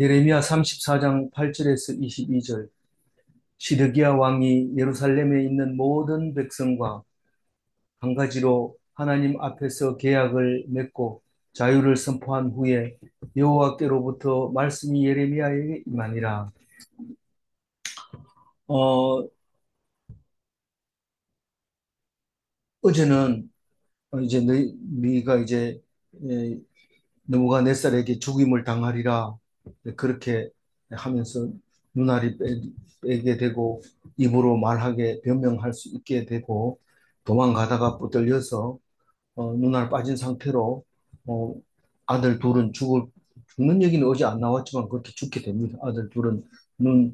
예레미야 34장 8절에서 22절. 시드기야 왕이 예루살렘에 있는 모든 백성과 한 가지로 하나님 앞에서 계약을 맺고 자유를 선포한 후에 여호와께로부터 말씀이 예레미야에게 임하니라. 어, 어제는 이제 네가 이제 에, 느부갓네살에게 죽임을 당하리라, 그렇게 하면서 눈알이 빼게 되고 입으로 말하게 변명할 수 있게 되고 도망가다가 붙들려서 눈알 빠진 상태로 어, 아들 둘은 죽는 얘기는 어제 안 나왔지만 그렇게 죽게 됩니다. 아들 둘은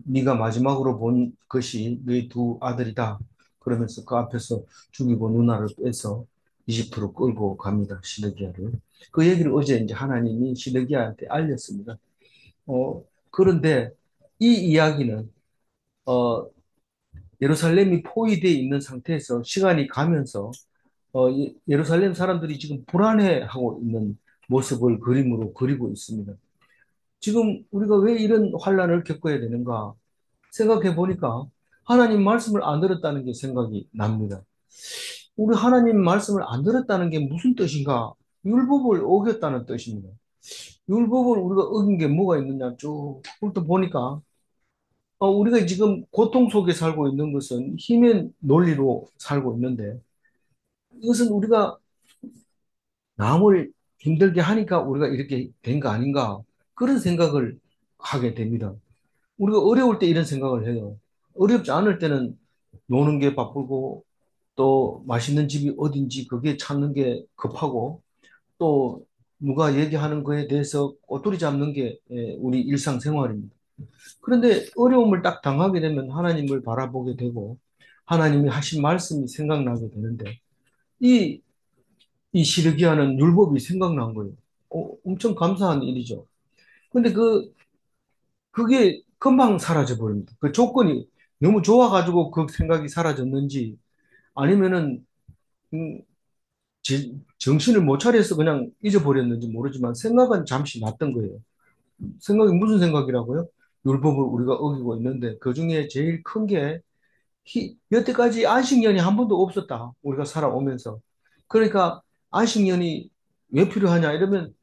네가 마지막으로 본 것이 너희 두 아들이다, 그러면서 그 앞에서 죽이고 눈알을 빼서 이집트로 끌고 갑니다. 시드기야를. 그 얘기를 어제 이제 하나님이 시드기야한테 알렸습니다. 그런데 이 이야기는 어, 예루살렘이 포위되어 있는 상태에서 시간이 가면서 예루살렘 사람들이 지금 불안해하고 있는 모습을 그림으로 그리고 있습니다. 지금 우리가 왜 이런 환란을 겪어야 되는가 생각해 보니까 하나님 말씀을 안 들었다는 게 생각이 납니다. 우리 하나님 말씀을 안 들었다는 게 무슨 뜻인가? 율법을 어겼다는 뜻입니다. 율법을 우리가 어긴 게 뭐가 있느냐 쭉 훑어보니까 우리가 지금 고통 속에 살고 있는 것은 힘의 논리로 살고 있는데, 이것은 우리가 남을 힘들게 하니까 우리가 이렇게 된 거 아닌가, 그런 생각을 하게 됩니다. 우리가 어려울 때 이런 생각을 해요. 어렵지 않을 때는 노는 게 바쁘고 또 맛있는 집이 어딘지 그게 찾는 게 급하고 또 누가 얘기하는 거에 대해서 꼬투리 잡는 게 우리 일상생활입니다. 그런데 어려움을 딱 당하게 되면 하나님을 바라보게 되고 하나님이 하신 말씀이 생각나게 되는데, 이, 이 시르기아는 율법이 생각난 거예요. 엄청 감사한 일이죠. 근데 그게 금방 사라져 버립니다. 그 조건이 너무 좋아가지고 그 생각이 사라졌는지 아니면은, 음, 정신을 못 차려서 그냥 잊어버렸는지 모르지만 생각은 잠시 났던 거예요. 생각이 무슨 생각이라고요? 율법을 우리가 어기고 있는데 그 중에 제일 큰 게 여태까지 안식년이 한 번도 없었다. 우리가 살아오면서. 그러니까 안식년이 왜 필요하냐 이러면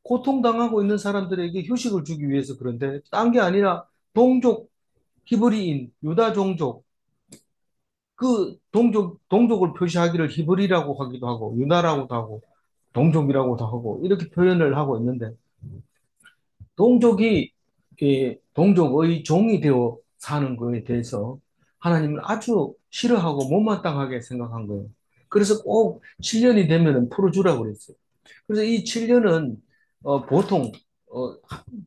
고통당하고 있는 사람들에게 휴식을 주기 위해서 그런데, 딴 게 아니라 동족, 히브리인, 유다 종족, 그 동족을 표시하기를 히브리라고 하기도 하고 유다라고도 하고 동족이라고도 하고 이렇게 표현을 하고 있는데, 동족이 동족의 종이 되어 사는 것에 대해서 하나님은 아주 싫어하고 못마땅하게 생각한 거예요. 그래서 꼭 7년이 되면 풀어주라고 그랬어요. 그래서 이 7년은 보통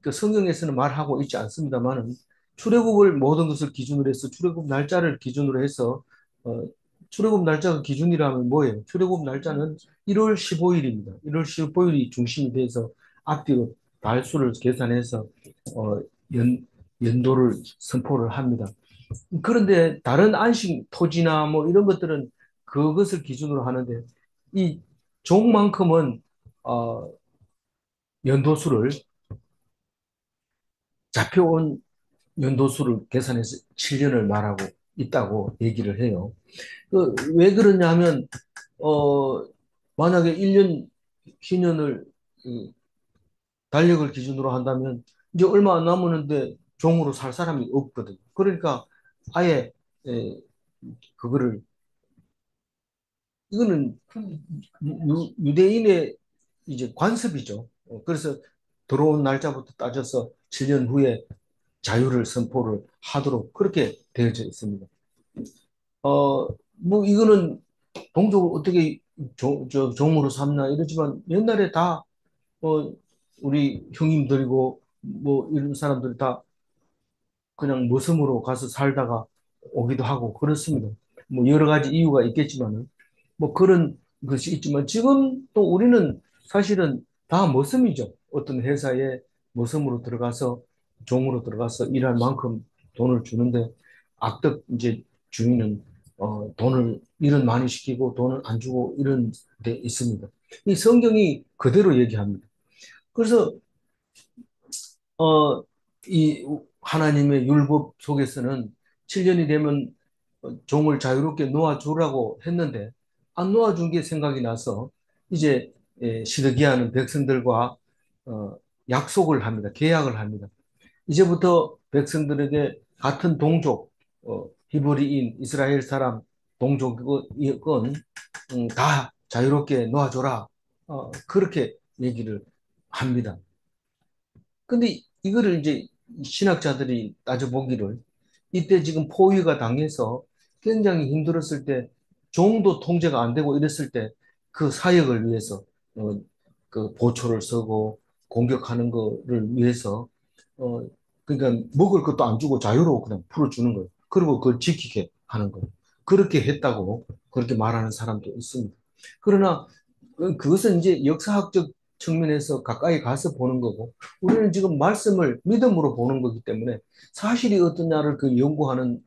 그 성경에서는 말하고 있지 않습니다만은 출애굽을 모든 것을 기준으로 해서 출애굽 날짜를 기준으로 해서 어, 출애굽 날짜가 기준이라면 뭐예요? 출애굽 날짜는 1월 15일입니다. 1월 15일이 중심이 돼서 앞뒤로 달수를 계산해서 어, 연, 연도를 선포를 합니다. 그런데 다른 안식 토지나 뭐 이런 것들은 그것을 기준으로 하는데, 이 종만큼은 어, 연도수를 잡혀온 연도수를 계산해서 7년을 말하고 있다고 얘기를 해요. 왜 그러냐면 어, 만약에 1년 희년을 달력을 기준으로 한다면 이제 얼마 안 남았는데 종으로 살 사람이 없거든요. 그러니까 아예 에, 그거를 이거는 유대인의 이제 관습이죠. 그래서 들어온 날짜부터 따져서 7년 후에 자유를 선포를 하도록 그렇게 되어져 있습니다. 뭐 이거는 동족을 어떻게 종으로 삼나 이러지만 옛날에 다 우리 형님들이고 뭐 이런 사람들이 다 그냥 머슴으로 가서 살다가 오기도 하고 그렇습니다. 뭐 여러 가지 이유가 있겠지만은 뭐 그런 것이 있지만 지금 또 우리는 사실은 다 머슴이죠. 어떤 회사에 머슴으로 들어가서 종으로 들어가서 일할 만큼 돈을 주는데 악덕 이제 주인은 돈을 일은 많이 시키고 돈을 안 주고 이런 데 있습니다. 이 성경이 그대로 얘기합니다. 그래서 이 하나님의 율법 속에서는 7년이 되면 종을 자유롭게 놓아주라고 했는데 안 놓아준 게 생각이 나서 이제 시드기야는 백성들과 어, 약속을 합니다. 계약을 합니다. 이제부터 백성들에게 같은 동족, 히브리인, 이스라엘 사람 동족은 다 자유롭게 놓아줘라. 그렇게 얘기를 합니다. 근데 이거를 이제 신학자들이 따져보기를 이때 지금 포위가 당해서 굉장히 힘들었을 때 종도 통제가 안 되고 이랬을 때 그 사역을 위해서 어, 그 보초를 서고 공격하는 거를 위해서 어, 그러니까 먹을 것도 안 주고 자유로워 그냥 풀어주는 거예요. 그리고 그걸 지키게 하는 거예요. 그렇게 했다고 그렇게 말하는 사람도 있습니다. 그러나 그것은 이제 역사학적 측면에서 가까이 가서 보는 거고 우리는 지금 말씀을 믿음으로 보는 거기 때문에 사실이 어떠냐를 그 연구하는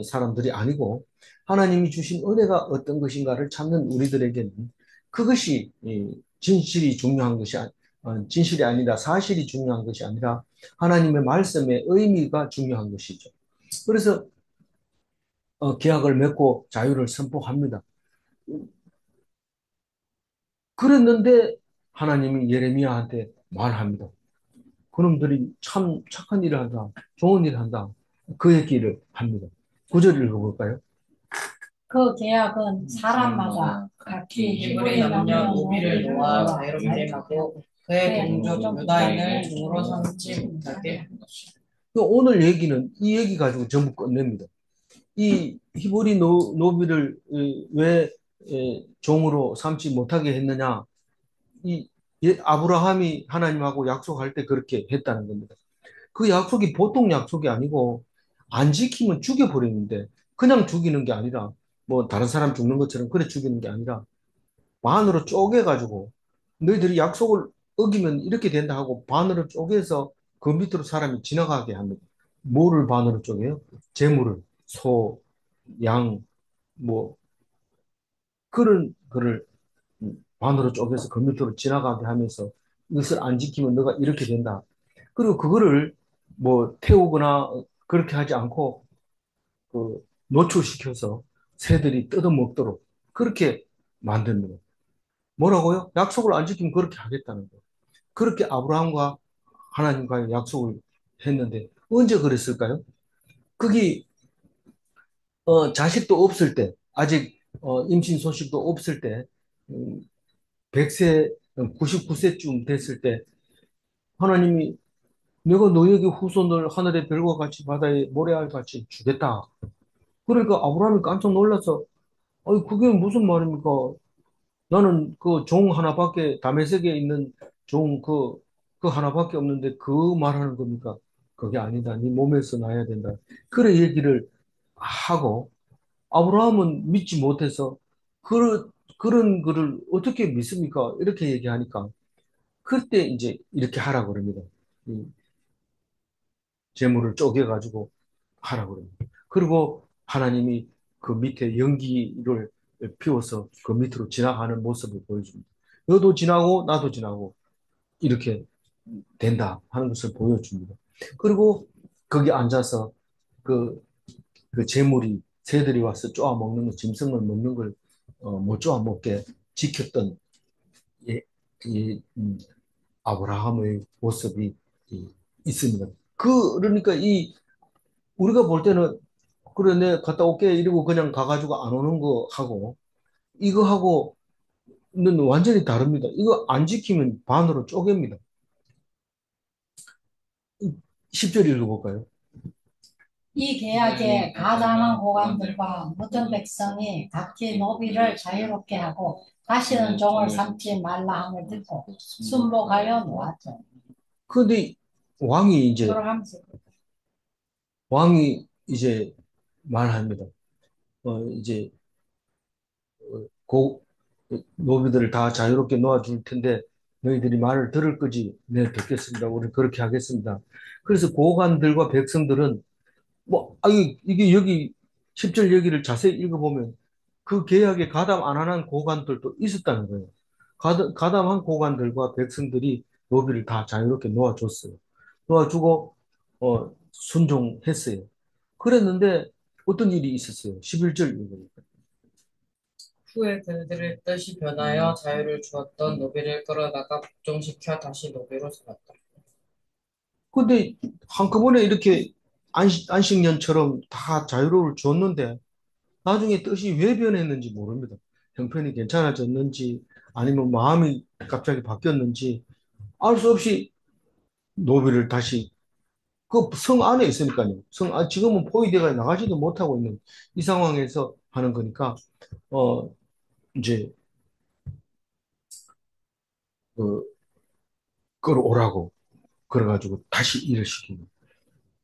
사람들이 아니고 하나님이 주신 은혜가 어떤 것인가를 찾는 우리들에게는 그것이 진실이 중요한 것이 진실이 아니라 사실이 중요한 것이 아니라 하나님의 말씀의 의미가 중요한 것이죠. 그래서 계약을 맺고 자유를 선포합니다. 그랬는데 하나님이 예레미야한테 말합니다. 그놈들이 참 착한 일을 한다. 좋은 일을 한다. 그 얘기를 합니다. 구절 읽어볼까요? 그 계약은 사람마다 각기 히브리 남녀 노비를 놓아 자유롭게 하고 그의 동족 유다인을 노로 삼지 못하게 한 것이다. 오늘 얘기는 이 얘기 가지고 전부 끝냅니다. 이 히브리 노비를 왜 종으로 삼지 못하게 했느냐? 이 아브라함이 하나님하고 약속할 때 그렇게 했다는 겁니다. 그 약속이 보통 약속이 아니고 안 지키면 죽여버리는데 그냥 죽이는 게 아니라 뭐 다른 사람 죽는 것처럼 그래 죽이는 게 아니라 반으로 쪼개가지고 너희들이 약속을 어기면 이렇게 된다 하고 반으로 쪼개서 그 밑으로 사람이 지나가게 합니다. 뭐를 반으로 쪼개요? 재물을, 소, 양, 뭐 그런 거를 반으로 쪼개서 그 밑으로 지나가게 하면서 이것을 안 지키면 너가 이렇게 된다. 그리고 그거를 뭐 태우거나 그렇게 하지 않고 그 노출시켜서 새들이 뜯어먹도록 그렇게 만듭니다. 뭐라고요? 약속을 안 지키면 그렇게 하겠다는 거예요. 그렇게 아브라함과 하나님과의 약속을 했는데 언제 그랬을까요? 그게 자식도 없을 때 아직 임신 소식도 없을 때 100세 99세쯤 됐을 때 하나님이 내가 너에게 후손을 하늘의 별과 같이 바다의 모래알 같이 주겠다. 그러니까 아브라함이 깜짝 놀라서 아니 그게 무슨 말입니까? 나는 그 종 하나밖에 다메섹에 있는 종 그 하나밖에 없는데 그 말하는 겁니까? 그게 아니다. 네 몸에서 나야 된다. 그런 얘기를 하고 아브라함은 믿지 못해서 그런 거를 어떻게 믿습니까? 이렇게 얘기하니까 그때 이제 이렇게 하라고 그럽니다. 이 재물을 쪼개가지고 하라고 그럽니다. 그리고 하나님이 그 밑에 연기를 피워서 그 밑으로 지나가는 모습을 보여줍니다. 너도 지나고 나도 지나고 이렇게 된다 하는 것을 보여줍니다. 그리고 거기 앉아서 그, 그 재물이 새들이 와서 쪼아 먹는 거, 짐승을 먹는 걸 못 쪼아 먹게 지켰던 예, 아브라함의 모습이 있습니다. 그러니까 우리가 볼 때는 그래 내 갔다 올게 이러고 그냥 가가지고 안 오는 거 하고 이거 하고는 완전히 다릅니다. 이거 안 지키면 반으로 쪼갭니다. 10절 읽어볼까요? 이 계약에 가담한 고관들과 모든 백성이 각기 노비를 자유롭게 하고 다시는 종을 삼지 말라 함을 듣고 순복하여 놓았죠. 근데 왕이 이제 돌아가면서 왕이 이제 말합니다. 이제 고 노비들을 다 자유롭게 놓아줄 텐데 너희들이 말을 들을 거지? 네, 듣겠습니다. 우리 그렇게 하겠습니다. 그래서 고관들과 백성들은 뭐 아니 이게 여기 10절 얘기를 자세히 읽어보면 그 계약에 가담 안 하는 고관들도 있었다는 거예요. 가담한 고관들과 백성들이 노비를 다 자유롭게 놓아줬어요. 놓아주고 순종했어요. 그랬는데 어떤 일이 있었어요? 11절 읽어보니까. 후에 그들의 뜻이 변하여 자유를 주었던 노비를 끌어다가 복종시켜 다시 노비로 삼았다. 근데 한꺼번에 이렇게 안식년처럼 다 자유로움을 줬는데 나중에 뜻이 왜 변했는지 모릅니다. 형편이 괜찮아졌는지 아니면 마음이 갑자기 바뀌었는지 알 수 없이 노비를 다시 그 성 안에 있으니까요. 지금은 포위돼가 나가지도 못하고 있는 이 상황에서 하는 거니까 어 이제 그 끌어오라고 그래가지고 다시 일을 시키는.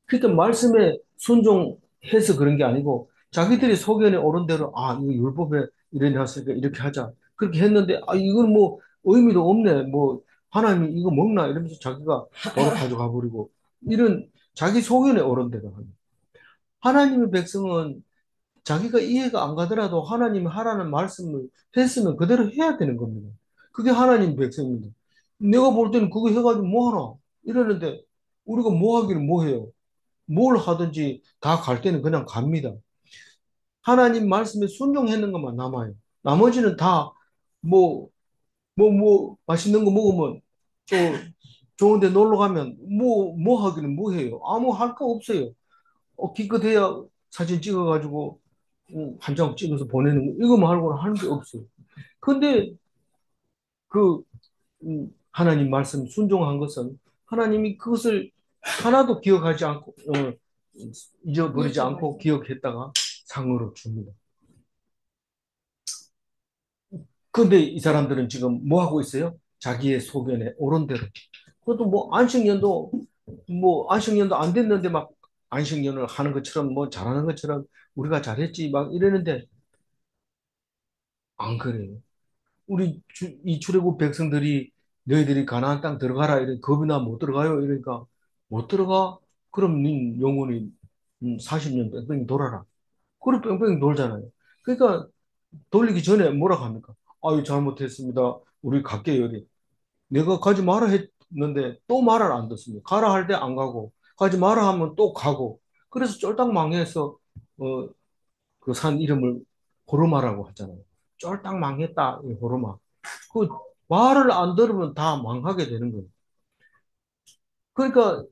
그러니까 말씀에 순종해서 그런 게 아니고 자기들이 소견에 오른 대로 아 이거 율법에 이래 놨으니까 이렇게 하자 그렇게 했는데 아 이건 뭐 의미도 없네 뭐 하나님이 이거 먹나 이러면서 자기가 바로 가져가 버리고 이런 자기 소견에 오른 대로 하는. 하나님의 백성은 자기가 이해가 안 가더라도 하나님이 하라는 말씀을 했으면 그대로 해야 되는 겁니다. 그게 하나님 백성입니다. 내가 볼 때는 그거 해가지고 뭐 하나? 이러는데 우리가 뭐 하기는 뭐 해요? 뭘 하든지 다 갈 때는 그냥 갑니다. 하나님 말씀에 순종했는 것만 남아요. 나머지는 다 맛있는 거 먹으면 또 좋은데 놀러 가면 뭐 하기는 뭐 해요? 아무 할 거 없어요. 기껏해야 사진 찍어가지고 한 장 찍어서 보내는 거 이거 말고는 하는 게 없어요. 근데 그 하나님 말씀 순종한 것은 하나님이 그것을 하나도 기억하지 않고 잊어버리지 않고 기억했다가 상으로 줍니다. 근데 이 사람들은 지금 뭐 하고 있어요? 자기의 소견에 옳은 대로. 그것도 뭐 안식년도 안 됐는데 막 안식년을 하는 것처럼 뭐 잘하는 것처럼 우리가 잘했지 막 이러는데 안 그래요. 이 출애굽 백성들이 너희들이 가나안 땅 들어가라 이래 겁이나 못 들어가요 이러니까 못 들어가 그럼 네 영혼이 40년 뺑뺑이 돌아라 그럼 뺑뺑이 돌잖아요. 그러니까 돌리기 전에 뭐라고 합니까? 아유 잘못했습니다 우리 갈게요 이래. 내가 가지 마라 했는데 또 말을 안 듣습니다. 가라 할 때 안 가고 가지 마라 하면 또 가고 그래서 쫄딱 망해서 그 산 이름을 호르마라고 하잖아요. 쫄딱 망했다 이 호르마. 그 말을 안 들으면 다 망하게 되는 거예요. 그러니까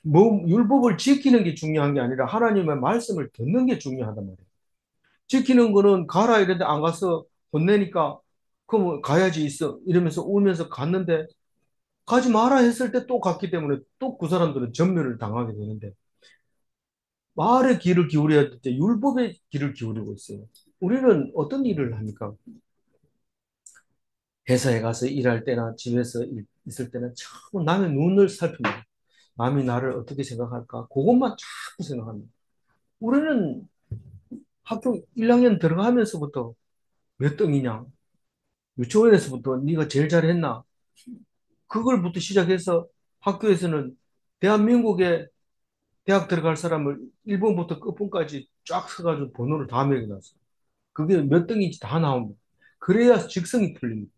뭐 율법을 지키는 게 중요한 게 아니라 하나님의 말씀을 듣는 게 중요하단 말이에요. 지키는 거는 가라 이랬는데 안 가서 혼내니까 그럼 가야지 있어 이러면서 울면서 갔는데 가지 마라 했을 때 또 갔기 때문에 또 그 사람들은 전멸을 당하게 되는데 말의 귀를 기울여야 될 때 율법의 귀를 기울이고 있어요. 우리는 어떤 일을 합니까? 회사에 가서 일할 때나 집에서 있을 때는 자꾸 남의 눈을 살핍니다. 남이 나를 어떻게 생각할까? 그것만 자꾸 생각합니다. 우리는 학교 1학년 들어가면서부터 몇 등이냐? 유치원에서부터 네가 제일 잘했나? 그걸부터 시작해서 학교에서는 대한민국에 대학 들어갈 사람을 1번부터 끝번까지 쫙 서가지고 번호를 다 매겨놨어요. 그게 몇 등인지 다 나옵니다. 그래야 직성이 풀립니다.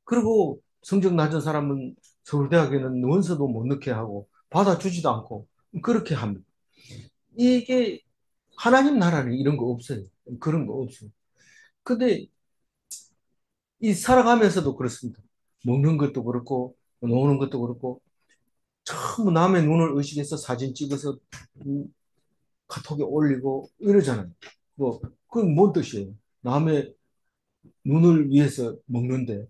그리고 성적 낮은 사람은 서울대학에는 원서도 못 넣게 하고 받아주지도 않고 그렇게 합니다. 이게 하나님 나라는 이런 거 없어요. 그런 거 없어요. 근데 이 살아가면서도 그렇습니다. 먹는 것도 그렇고 노는 것도 그렇고 전부 남의 눈을 의식해서 사진 찍어서 음, 카톡에 올리고 이러잖아요. 뭐 그건 뭔 뜻이에요? 남의 눈을 위해서 먹는데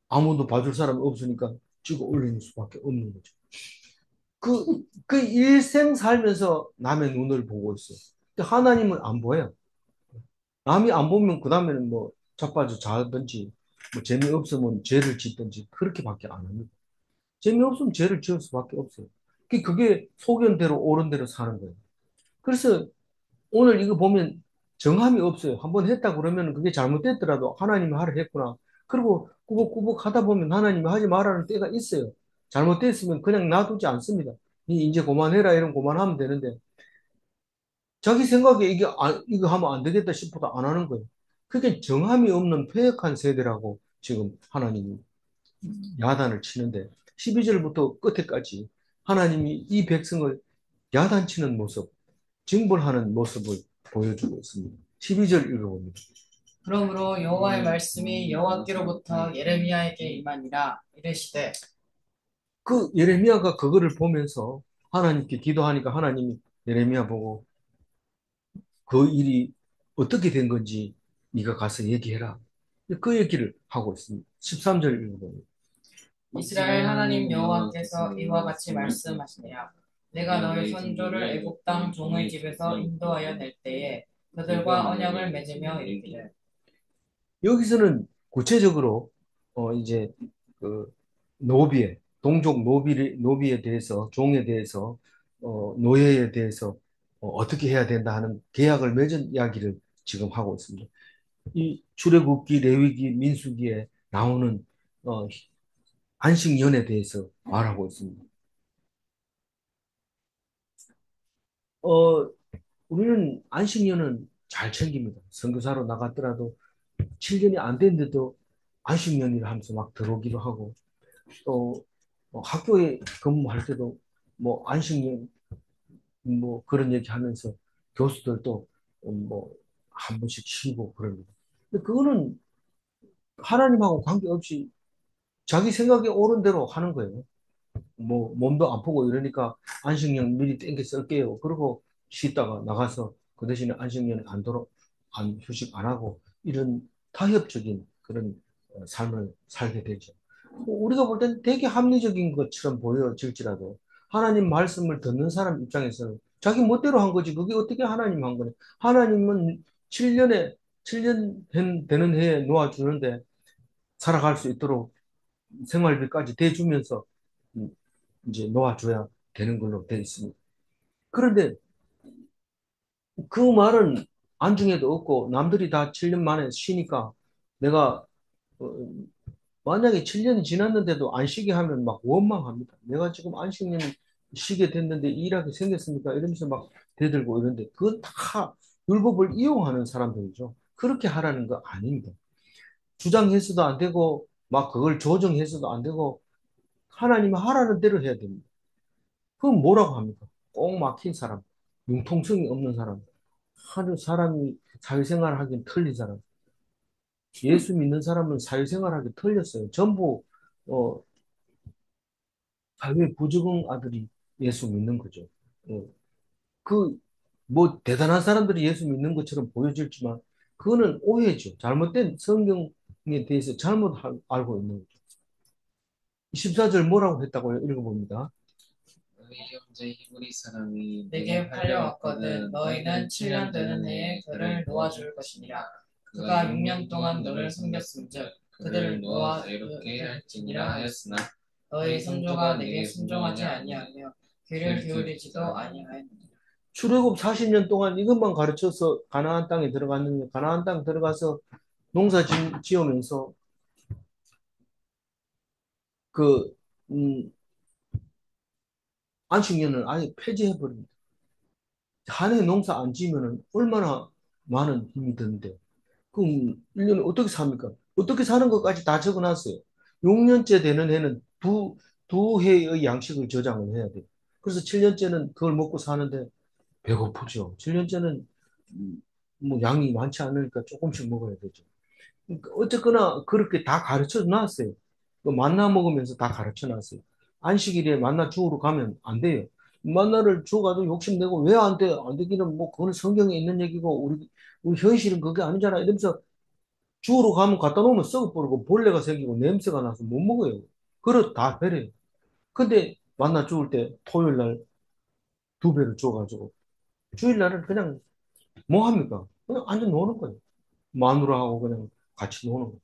아무도 봐줄 사람이 없으니까 찍어 올리는 수밖에 없는 거죠. 그 일생 살면서 남의 눈을 보고 있어요. 근데 하나님은 안 보여요. 남이 안 보면 그 다음에는 뭐 자빠져 자든지 뭐 재미없으면 죄를 짓든지 그렇게밖에 안 합니다. 재미없으면 죄를 지을 수밖에 없어요. 그게 소견대로 옳은 대로 사는 거예요. 그래서 오늘 이거 보면 정함이 없어요. 한번 했다 그러면 그게 잘못됐더라도 하나님이 하라 했구나. 그리고 꾸벅꾸벅 하다 보면 하나님이 하지 말라는 때가 있어요. 잘못됐으면 그냥 놔두지 않습니다. 이제 그만해라 이런 그만하면 되는데 자기 생각에 이거 하면 안 되겠다 싶어도 안 하는 거예요. 그게 정함이 없는 패역한 세대라고 지금 하나님이 야단을 치는데 12절부터 끝에까지 하나님이 이 백성을 야단치는 모습, 징벌하는 모습을 보여주고 있습니다. 12절 읽어봅니다. 그러므로 여호와의 말씀이 여호와께로부터 예레미야에게 임하니라. 이르시되 그 예레미야가 그거를 보면서 하나님께 기도하니까 하나님이 예레미야 보고 그 일이 어떻게 된 건지 네가 가서 얘기해라. 그 얘기를 하고 있습니다. 13절 읽어봅니다. 이스라엘 하나님 여호와께서 이와 같이 말씀하시니라. 내가 너희 선조를 애굽 땅 종의 집에서 인도하여 낼 때에 그들과 언약을 맺으며 이르기를. 여기서는 구체적으로 이제 그 노비에 동족 노비에 대해서 종에 대해서 노예에 대해서 어떻게 해야 된다 하는 계약을 맺은 이야기를 지금 하고 있습니다. 이 출애굽기, 레위기, 민수기에 나오는 어, 안식년에 대해서 말하고 있습니다. 어, 우리는 안식년은 잘 챙깁니다. 선교사로 나갔더라도 7년이 안 됐는데도 안식년이라 하면서 막 들어오기도 하고 또 학교에 근무할 때도 뭐 안식년 뭐 그런 얘기 하면서 교수들도 뭐 한 번씩 쉬고 그럽니다. 근데 그거는 하나님하고 관계없이 자기 생각에 옳은 대로 하는 거예요. 뭐 몸도 아프고 이러니까 안식년 미리 땡겨 쓸게요. 그리고 쉬다가 나가서 그 대신에 안식년에 안 휴식 안 하고 이런 타협적인 그런 삶을 살게 되죠. 우리가 볼 땐 되게 합리적인 것처럼 보여질지라도 하나님 말씀을 듣는 사람 입장에서는 자기 멋대로 한 거지. 그게 어떻게 하나님 한 거냐. 하나님은 7년 되는 해에 놓아주는데 살아갈 수 있도록 생활비까지 대주면서 음, 이제 놓아줘야 되는 걸로 되어 있습니다. 그런데 그 말은 안중에도 없고 남들이 다 7년 만에 쉬니까 내가 어, 만약에 7년이 지났는데도 안 쉬게 하면 막 원망합니다. 내가 지금 안식년 쉬게 됐는데 일하게 생겼습니까? 이러면서 막 대들고 이러는데 그건 다 율법을 이용하는 사람들이죠. 그렇게 하라는 거 아닙니다. 주장해서도 안 되고 막 그걸 조정해서도 안 되고 하나님이 하라는 대로 해야 됩니다. 그건 뭐라고 합니까? 꼭 막힌 사람, 융통성이 없는 사람, 하는 사람이 사회생활 하긴 틀린 사람. 예수 믿는 사람은 사회생활 하기 틀렸어요. 전부 어, 사회 부적응 아들이 예수 믿는 거죠. 어, 그, 뭐, 대단한 사람들이 예수 믿는 것처럼 보여질지만, 그거는 오해죠. 잘못된 성경에 대해서 잘못 알고 있는 거죠. 14절 뭐라고 했다고요? 읽어봅니다. 너희 형제 히브리 사람이 내게 팔려왔거든 너희는 7년 되는 해에 그를 놓아줄 것이니라. 그가 6년 동안 너를 섬겼음즉 그들을 놓아 자유롭게 할지니라 하였으나 너희 선조가 내게 순종하지 아니하며 귀를 기울이지도 아니하였느니라. 출애굽 40년 동안 이것만 가르쳐서 가나안 땅에 들어갔는데, 가나안 땅 들어가서 농사 지으면서, 그, 음, 안식년을 아예 폐지해버립니다. 한 해 농사 안 지으면 얼마나 많은 힘이 드는데, 그럼 1년에 어떻게 삽니까? 어떻게 사는 것까지 다 적어놨어요. 6년째 되는 해는 두 해의 양식을 저장을 해야 돼요. 그래서 7년째는 그걸 먹고 사는데 배고프죠. 7년째는 뭐 양이 많지 않으니까 조금씩 먹어야 되죠. 그러니까 어쨌거나 그렇게 다 가르쳐 놨어요. 그 만나 먹으면서 다 가르쳐 놨어요. 안식일에 만나 주우러 가면 안 돼요. 만나를 주워가도 욕심내고 왜 안 돼? 안 되기는 뭐 그건 성경에 있는 얘기고 우리 현실은 그게 아니잖아. 이러면서 주우러 가면 갖다 놓으면 썩어버리고 벌레가 생기고 냄새가 나서 못 먹어요. 그릇 다 버려요. 근데 만나 주울 때 토요일 날 2배를 줘가지고 주일 날은 그냥 뭐 합니까? 그냥 앉아 노는 거예요. 마누라하고 그냥 같이 노는 거예요.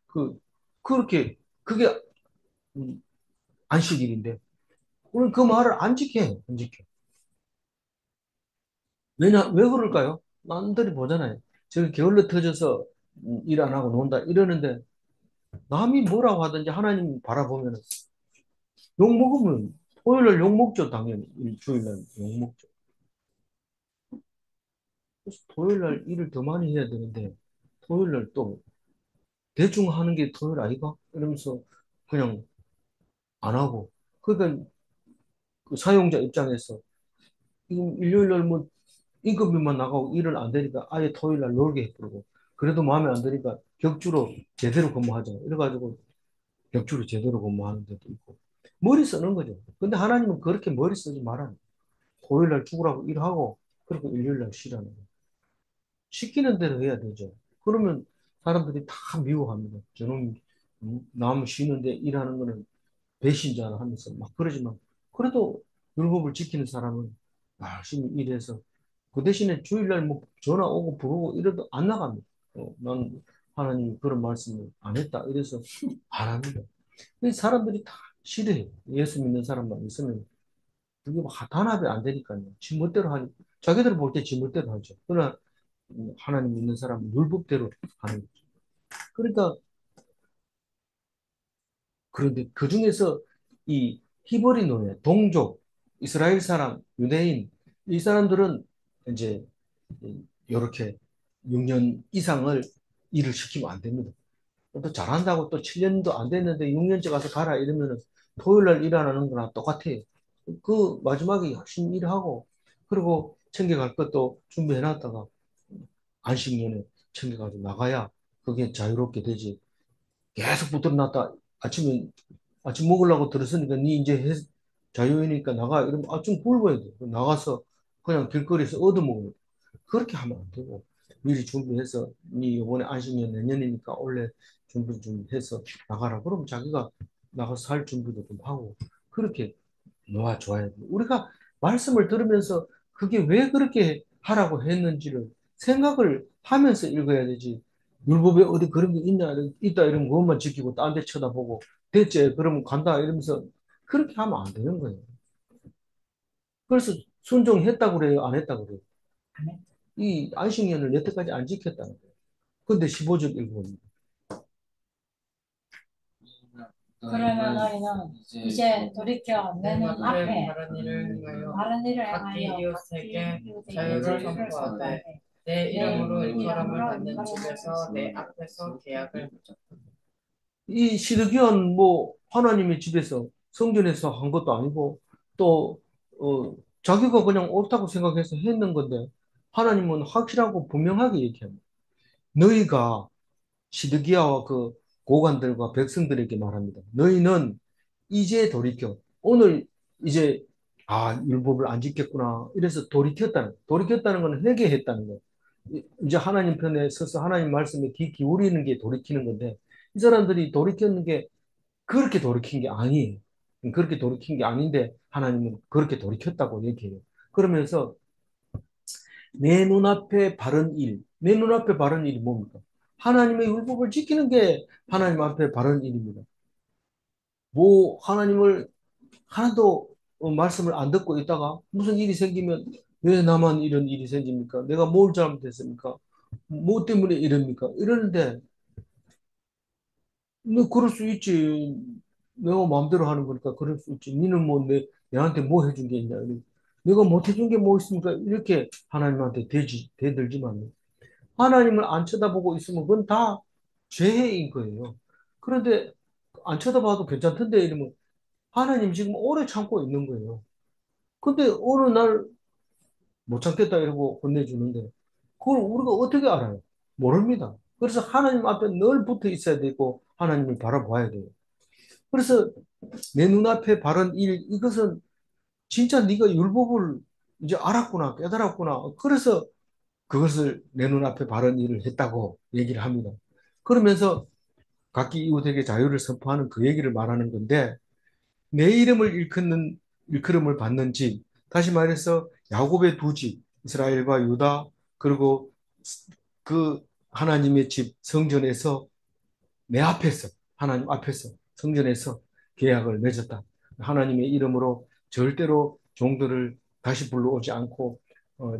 그, 그렇게, 그게 음, 안식일인데, 우리는 그 말을 안 지켜요. 안 지켜. 왜 그럴까요? 남들이 보잖아요. 저기 게을러 터져서 일 안 하고 논다 이러는데, 남이 뭐라고 하든지 하나님 바라보면 욕 먹으면 토요일 날 욕 먹죠, 당연히. 일주일 날 욕 먹죠. 그래서 토요일 날 일을 더 많이 해야 되는데, 토요일 날 또 대충 하는 게 토요일 아이가? 이러면서 그냥 안 하고. 그러니까 그 사용자 입장에서 지금 일요일 날 뭐 임금비만 나가고 일을 안 되니까 아예 토요일 날 놀게 해버리고 그래도 마음에 안 드니까 격주로 제대로 근무하자. 이래가지고 격주로 제대로 근무하는 데도 있고 머리 쓰는 거죠. 근데 하나님은 그렇게 머리 쓰지 말아요. 토요일 날 죽으라고 일하고 그리고 일요일 날 쉬라는 거예요. 시키는 대로 해야 되죠. 그러면 사람들이 다 미워합니다. 저놈 남 쉬는데 일하는 거는 배신자라 하면서 막 그러지만 그래도 율법을 지키는 사람은 열심히 일해서 그 대신에 주일날 뭐 전화 오고 부르고 이래도 안 나갑니다. 난 하나님 그런 말씀을 안 했다 이래서 안 합니다. 이 사람들이 다 싫어해요. 예수 믿는 사람만 있으면 그게 막 단합이 안 되니까요. 지 멋대로 하니 자기들 볼 때 지 멋대로 하죠. 그러나 하나님 믿는 사람은 율법대로 하는 거죠. 그러니까 그런데 그 중에서 이 히브리 노예, 동족, 이스라엘 사람, 유대인 이 사람들은 이제 이렇게 6년 이상을 일을 시키면 안 됩니다. 또 잘한다고 또 7년도 안 됐는데 6년째 가서 가라 이러면은 토요일 날 일하는 거나 똑같아요. 그 마지막에 열심히 일하고 그리고 챙겨갈 것도 준비해 놨다가 안식년에 챙겨가지고 나가야 그게 자유롭게 되지. 계속 붙들어 놨다 아침에 아침 먹으려고 들었으니까 니 이제 자유이니까 나가 이러면 좀 굶어야 돼. 나가서 그냥 길거리에서 얻어먹어요. 그렇게 하면 안 되고 미리 준비해서 니 이번에 안식년 내년이니까 원래 준비 좀 해서 나가라. 그럼 자기가 나가서 살 준비도 좀 하고 그렇게 놓아줘야 돼. 우리가 말씀을 들으면서 그게 왜 그렇게 하라고 했는지를 생각을 하면서 읽어야 되지. 율법에 어디 그런 게 있냐, 있다 이러면 그것만 지키고 딴 데 쳐다보고 됐지, 그러면 간다 이러면서 그렇게 하면 안 되는 거예요. 그래서 순종했다고 그래요, 안 했다고 그래요. 이 안식년을 여태까지 안 지켰다는 거예요. 근데 15절 읽어봅니다. 그러면 너희는 이제 돌이켜 내 눈 앞에 다른 일을 다른 일을 각기 행하여 이웃에게 각기 자유를 이웃에게 선포하되 내 내 이름으로 일컬음을 이름으로 받는 일컬음을 집에서 내 앞에서 계약을 맺었다. 이 시드기온 뭐 하나님의 집에서 성전에서 한 것도 아니고 또 자기가 그냥 옳다고 생각해서 했는 건데 하나님은 확실하고 분명하게 얘기합니다. 너희가 시드기야와 그 고관들과 백성들에게 말합니다. 너희는 이제 돌이켜. 오늘 이제 율법을 안 지켰구나. 이래서 돌이켰다는 건 회개했다는 거예요. 이제 하나님 편에 서서 하나님 말씀에 귀 기울이는 게 돌이키는 건데 이 사람들이 돌이켰는 게 그렇게 돌이킨 게 아니에요. 그렇게 돌이킨 게 아닌데 하나님은 그렇게 돌이켰다고 얘기해요. 그러면서 내 눈앞에 바른 일, 내 눈앞에 바른 일이 뭡니까? 하나님의 율법을 지키는 게 하나님 앞에 바른 일입니다. 뭐 하나님을 하나도 말씀을 안 듣고 있다가 무슨 일이 생기면 왜 나만 이런 일이 생깁니까? 내가 뭘 잘못했습니까? 뭐 때문에 이럽니까? 이러는데 너 그럴 수 있지. 내가 마음대로 하는 거니까 그럴 수 있지. 니는 뭐 내한테 뭐 해준 게 있냐? 내가 못 해준 게 뭐 있습니까? 이렇게 하나님한테 대들지만 하나님을 안 쳐다보고 있으면 그건 다 죄인 거예요. 그런데 안 쳐다봐도 괜찮던데 이러면 하나님 지금 오래 참고 있는 거예요. 근데 어느 날 못 참겠다 이러고 혼내주는데 그걸 우리가 어떻게 알아요? 모릅니다. 그래서 하나님 앞에 늘 붙어 있어야 되고 하나님을 바라봐야 돼요. 그래서 내 눈앞에 바른 일 이것은 진짜 네가 율법을 이제 알았구나 깨달았구나. 그래서 그것을 내 눈앞에 바른 일을 했다고 얘기를 합니다. 그러면서 각기 이웃에게 자유를 선포하는 그 얘기를 말하는 건데 내 이름을 일컬음을 받는 집, 다시 말해서 야곱의 두 집, 이스라엘과 유다, 그리고 그 하나님의 집 성전에서 내 앞에서 하나님 앞에서 성전에서 계약을 맺었다. 하나님의 이름으로 절대로 종들을 다시 불러오지 않고 어,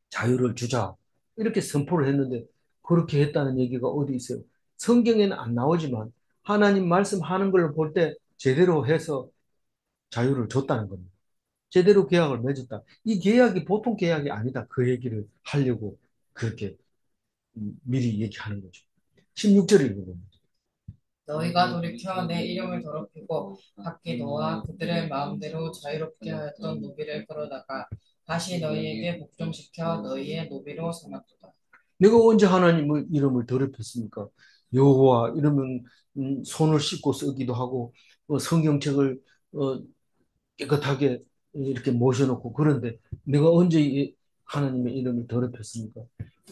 자유를 주자. 이렇게 선포를 했는데 그렇게 했다는 얘기가 어디 있어요? 성경에는 안 나오지만 하나님 말씀하는 걸 볼 때 제대로 해서 자유를 줬다는 겁니다. 제대로 계약을 맺었다. 이 계약이 보통 계약이 아니다. 그 얘기를 하려고 그렇게 미리 얘기하는 거죠. 16절을 읽어봅니다. 너희가 돌이켜 내 이름을 더럽히고 각기 너와 그들의 마음대로 자유롭게 하였던 노비를 끌어다가 다시 너희에게 복종시켜 너희의 노비로 삼았도다. 내가 언제 하나님의 이름을 더럽혔습니까? 여호와 이러면 손을 씻고 쓰기도 하고 성경책을 어, 깨끗하게 이렇게 모셔놓고 그런데 내가 언제 하나님의 이름을 더럽혔습니까?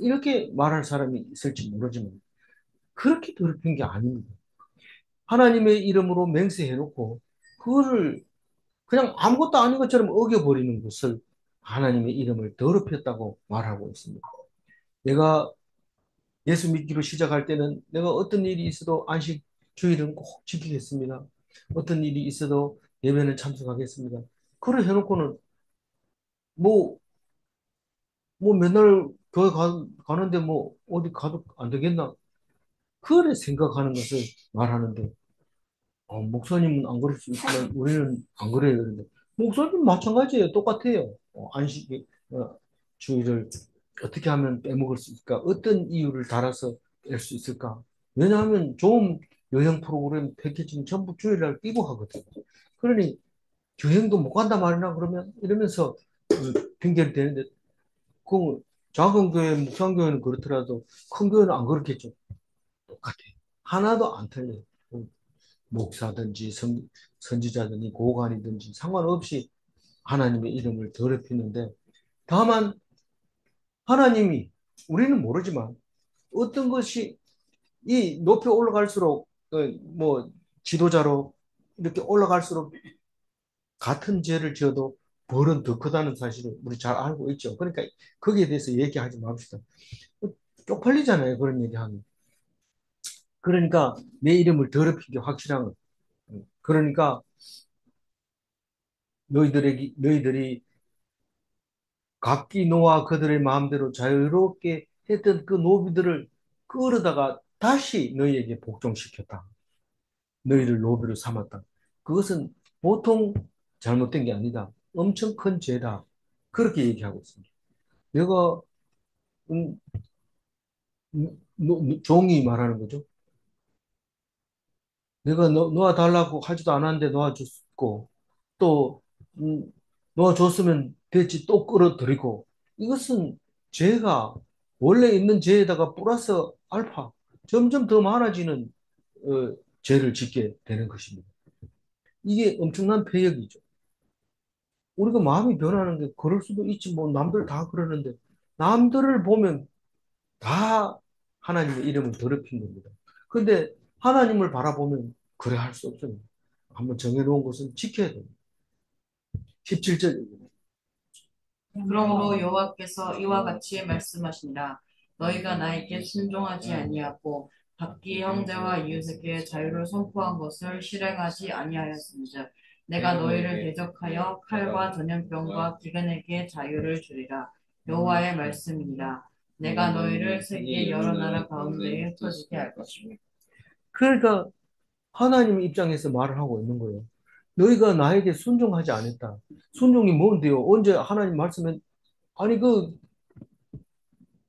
이렇게 말할 사람이 있을지 모르지만 그렇게 더럽힌 게 아닙니다. 하나님의 이름으로 맹세해놓고 그거를 그냥 아무것도 아닌 것처럼 어겨버리는 것을 하나님의 이름을 더럽혔다고 말하고 있습니다. 내가 예수 믿기로 시작할 때는 내가 어떤 일이 있어도 안식 주일은 꼭 지키겠습니다. 어떤 일이 있어도 예배는 참석하겠습니다. 그걸 해놓고는 뭐, 뭐 맨날 교회 가는데 뭐 어디 가도 안 되겠나? 그래 생각하는 것을 말하는데 목사님은 안 그럴 수 있지만 우리는 안 그래요. 그런데 목사님 마찬가지예요. 똑같아요. 안식 주일을 어떻게 하면 빼먹을 수 있을까? 어떤 이유를 달아서 뺄 수 있을까? 왜냐하면 좋은 여행 프로그램 패키지는 전부 주일날 끼고 하거든요. 그러니 여행도 못 간다 말이나 그러면 이러면서 핑계를 대는데 그 작은 교회, 묵상교회는 그렇더라도 큰 교회는 안 그렇겠죠. 똑같아요. 하나도 안 틀려요. 목사든지 선지자든지 고관이든지 상관없이 하나님의 이름을 더럽히는데 다만 하나님이 우리는 모르지만 어떤 것이 이 높이 올라갈수록 뭐 지도자로 이렇게 올라갈수록 같은 죄를 지어도 벌은 더 크다는 사실을 우리 잘 알고 있죠. 그러니까 거기에 대해서 얘기하지 맙시다. 쪽팔리잖아요. 그런 얘기하면. 그러니까 내 이름을 더럽힌 게 확실한 거. 그러니까 너희들이 각기 노아 그들의 마음대로 자유롭게 했던 그 노비들을 끌어다가 다시 너희에게 복종시켰다. 너희를 노비로 삼았다. 그것은 보통 잘못된 게 아니다. 엄청 큰 죄다. 그렇게 얘기하고 있습니다. 내가 음, 종이 말하는 거죠. 내가 놓아달라고 하지도 않았는데 놓아줬고 또 놓아줬으면 됐지 또 끌어들이고 이것은 죄가 원래 있는 죄에다가 플러스 알파 점점 더 많아지는 죄를 짓게 되는 것입니다. 이게 엄청난 폐역이죠. 우리가 마음이 변하는 게 그럴 수도 있지 뭐 남들 다 그러는데 남들을 보면 다 하나님의 이름을 더럽힌 겁니다. 근데 하나님을 바라보면 그래 할 수 없어요. 한번 정해놓은 것은 지켜야 됩니다. 17절. 그러므로 여호와께서 이와 같이 말씀하시니라. 너희가 나에게 순종하지 아니하고 각기 형제와 이웃에게 자유를 선포한 것을 실행하지 아니하였은즉 내가 너희를 대적하여 칼과 전염병과 기근에게 자유를 주리라. 여호와의 말씀이니라. 내가 너희를 세계 여러 나라 가운데에 흩어지게 할 것이며. 그러니까 하나님 입장에서 말을 하고 있는 거예요. 너희가 나에게 순종하지 않았다. 순종이 뭔데요? 언제 하나님 말씀에 아니 그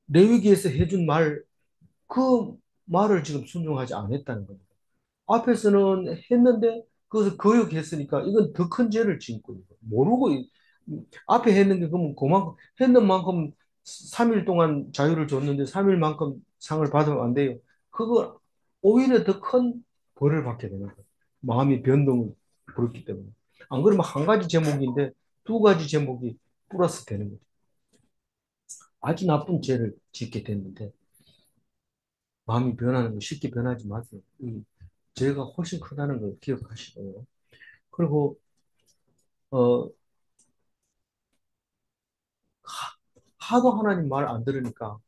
레위기에서 해준 말 그 말을 지금 순종하지 않았다는 겁니다. 앞에서는 했는데 그것을 거역했으니까 이건 더 큰 죄를 지은 거예요. 모르고 앞에 했는 게 그러면 그만큼 했는 만큼 3일 동안 자유를 줬는데 3일만큼 상을 받으면 안 돼요. 그거 오히려 더 큰 벌을 받게 되는 거예요. 마음이 변동을 부렸기 때문에. 안 그러면 한 가지 제목인데 두 가지 제목이 플러스 되는 거죠. 아주 나쁜 죄를 짓게 됐는데 마음이 변하는 거 쉽게 변하지 마세요. 이 죄가 훨씬 크다는 걸 기억하시고요. 그리고 어 하도 하나님 말 안 들으니까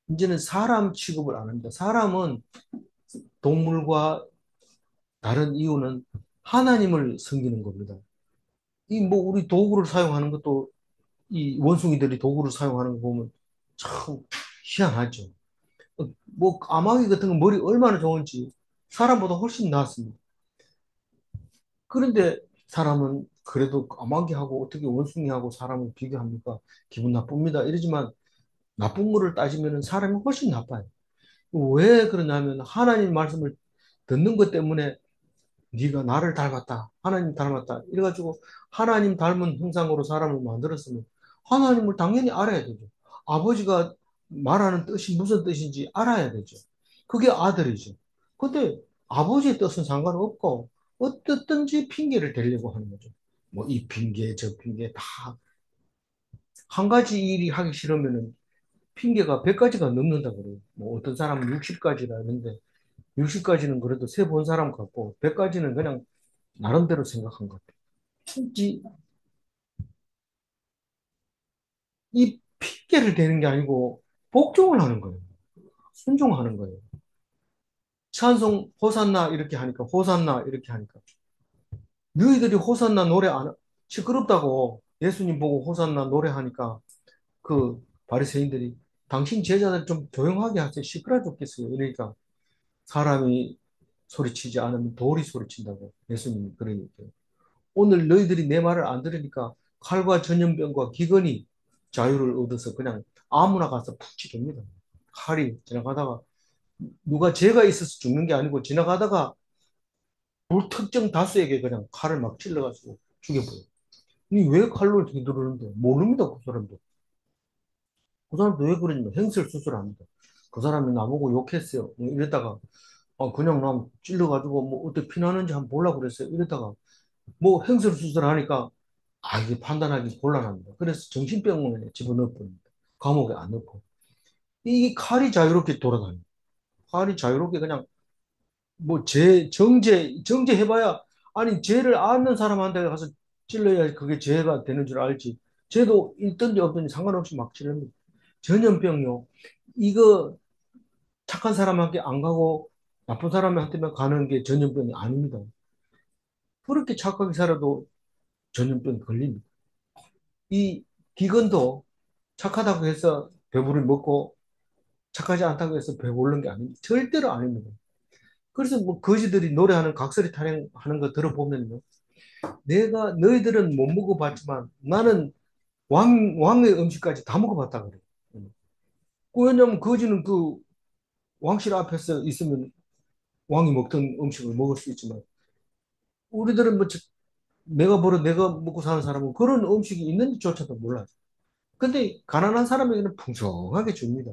이제는 사람 취급을 안 합니다. 사람은 동물과 다른 이유는 하나님을 섬기는 겁니다. 이 뭐 우리 도구를 사용하는 것도 이 원숭이들이 도구를 사용하는 거 보면 참 희한하죠. 뭐 까마귀 같은 거 머리 얼마나 좋은지 사람보다 훨씬 낫습니다. 그런데 사람은 그래도 까마귀하고 어떻게 원숭이하고 사람을 비교합니까? 기분 나쁩니다. 이러지만 나쁜 거를 따지면 사람이 훨씬 나빠요. 왜 그러냐면 하나님 말씀을 듣는 것 때문에 네가 나를 닮았다. 하나님 닮았다. 이래가지고 하나님 닮은 형상으로 사람을 만들었으면 하나님을 당연히 알아야 되죠. 아버지가 말하는 뜻이 무슨 뜻인지 알아야 되죠. 그게 아들이죠. 근데 아버지의 뜻은 상관없고 어떻든지 핑계를 대려고 하는 거죠. 뭐 이 핑계 저 핑계 다 한 가지 일이 하기 싫으면은 핑계가 100가지가 넘는다 그래요. 뭐 어떤 사람은 60가지라 하는데 60가지는 그래도 세 본 사람 같고 100가지는 그냥 나름대로 생각한 것 같아요. 이, 이 핑계를 대는 게 아니고 복종을 하는 거예요. 순종하는 거예요. 찬송 호산나 이렇게 하니까 호산나 이렇게 하니까 너희들이 호산나 노래 안 시끄럽다고 예수님 보고 호산나 노래하니까 그 바리새인들이 당신 제자들 좀 조용하게 하세요. 시끄러 죽겠어요. 그러니까 사람이 소리치지 않으면 돌이 소리친다고 예수님이 그러니까 오늘 너희들이 내 말을 안 들으니까 칼과 전염병과 기근이 자유를 얻어서 그냥 아무나 가서 푹 찌릅니다. 칼이 지나가다가 누가 죄가 있어서 죽는 게 아니고 지나가다가 불특정 다수에게 그냥 칼을 막 찔러가지고 죽여버려요. 이왜 칼로 이렇게 누르는데 모릅니다 그 사람도. 그 사람도 왜 그러냐면 행설수설합니다. 그 사람이 나보고 욕했어요. 뭐 이랬다가 그냥 남 찔러가지고 뭐 어떻게 피나는지 한번 보려고 그랬어요. 이랬다가 뭐 행설수설하니까 이게 판단하기 곤란합니다. 그래서 정신병원에 집어넣어 버립니다. 감옥에 안 넣고. 이 칼이 자유롭게 돌아다닙니다. 칼이 자유롭게 그냥 뭐 정죄해봐야 아니 죄를 아는 사람한테 가서 찔러야 그게 죄가 되는 줄 알지. 죄도 있든지 없든지 상관없이 막 찔릅니다. 전염병요. 이거 착한 사람한테 안 가고 나쁜 사람한테만 가는 게 전염병이 아닙니다. 그렇게 착하게 살아도 전염병이 걸립니다. 이 기근도 착하다고 해서 배부를 먹고 착하지 않다고 해서 배부른 게 아닙니다. 절대로 아닙니다. 그래서 뭐 거지들이 노래하는 각설이 타령하는 거 들어보면요. 내가 너희들은 못 먹어봤지만 나는 왕의 음식까지 다 먹어봤다 그래요. 왜냐면 거지는 그 왕실 앞에서 있으면 왕이 먹던 음식을 먹을 수 있지만 우리들은 뭐 내가 벌어 내가 먹고 사는 사람은 그런 음식이 있는지조차도 몰라요. 근데 가난한 사람에게는 풍성하게 줍니다.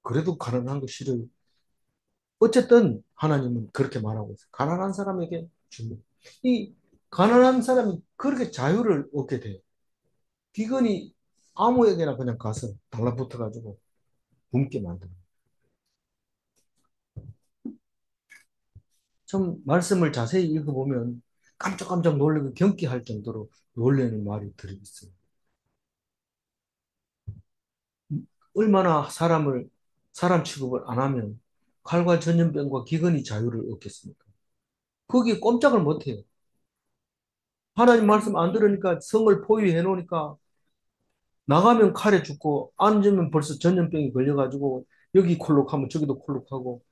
그래도 가난한 거 싫어요. 어쨌든 하나님은 그렇게 말하고 있어요. 가난한 사람에게 줍니다. 이 가난한 사람이 그렇게 자유를 얻게 돼요. 비건이 아무에게나 그냥 가서 달라붙어가지고 굶게 만듭니다. 좀 말씀을 자세히 읽어보면 깜짝깜짝 놀라고 경기할 정도로 놀라는 말이 들어있어요. 얼마나 사람 취급을 안 하면 칼과 전염병과 기근이 자유를 얻겠습니까? 거기에 꼼짝을 못해요. 하나님 말씀 안 들으니까 성을 포위해 놓으니까 나가면 칼에 죽고 앉으면 벌써 전염병이 걸려가지고 여기 콜록하면 저기도 콜록하고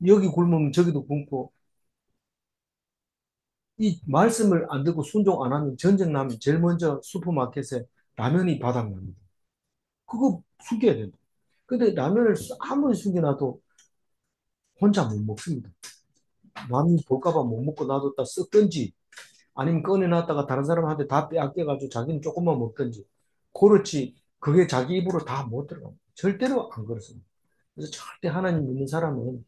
여기 굶으면 저기도 굶고 이 말씀을 안 듣고 순종 안 하면 전쟁 나면 제일 먼저 슈퍼마켓에 라면이 바닥납니다. 그거 숨겨야 된다. 근데 라면을 아무리 숨겨놔도 혼자 못 먹습니다. 남이 볼까 봐 못 먹고 놔뒀다 썩든지 아니면 꺼내놨다가 다른 사람한테 다 빼앗겨가지고 자기는 조금만 먹든지 그렇지 그게 자기 입으로 다 못 들어갑니다. 절대로 안 그렇습니다. 그래서 절대 하나님 믿는 사람은